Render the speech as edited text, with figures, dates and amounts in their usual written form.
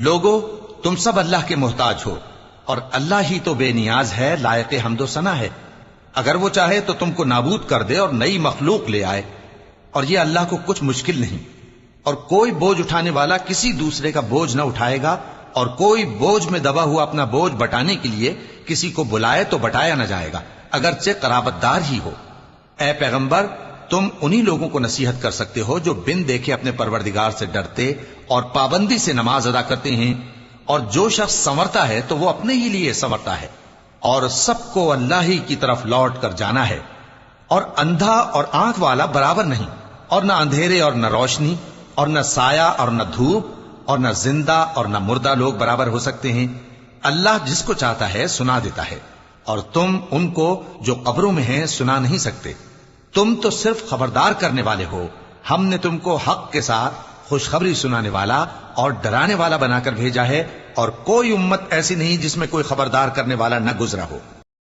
لوگو تم سب اللہ کے محتاج ہو اور اللہ ہی تو بے نیاز ہے، لائق حمد و ثنا ہے۔ اگر وہ چاہے تو تم کو نابود کر دے اور نئی مخلوق لے آئے، اور یہ اللہ کو کچھ مشکل نہیں۔ اور کوئی بوجھ اٹھانے والا کسی دوسرے کا بوجھ نہ اٹھائے گا، اور کوئی بوجھ میں دبا ہوا اپنا بوجھ بٹانے کے لیے کسی کو بلائے تو بٹایا نہ جائے گا، اگرچہ قرابت دار ہی ہو۔ اے پیغمبر، تم انہی لوگوں کو نصیحت کر سکتے ہو جو بن دیکھے اپنے پروردگار سے ڈرتے اور پابندی سے نماز ادا کرتے ہیں، اور جو شخص سنورتا ہے تو وہ اپنے ہی لیے سنورتا ہے، اور سب کو اللہ ہی کی طرف لوٹ کر جانا ہے۔ اور اندھا اور آنکھ والا برابر نہیں، اور نہ اندھیرے اور نہ روشنی، اور نہ سایہ اور نہ دھوپ، اور نہ زندہ اور نہ مردہ لوگ برابر ہو سکتے ہیں۔ اللہ جس کو چاہتا ہے سنا دیتا ہے، اور تم ان کو جو قبروں میں ہیں سنا نہیں سکتے۔ تم تو صرف خبردار کرنے والے ہو، ہم نے تم کو حق کے ساتھ خوشخبری سنانے والا اور ڈرانے والا بنا کر بھیجا ہے، اور کوئی امت ایسی نہیں جس میں کوئی خبردار کرنے والا نہ گزرا ہو۔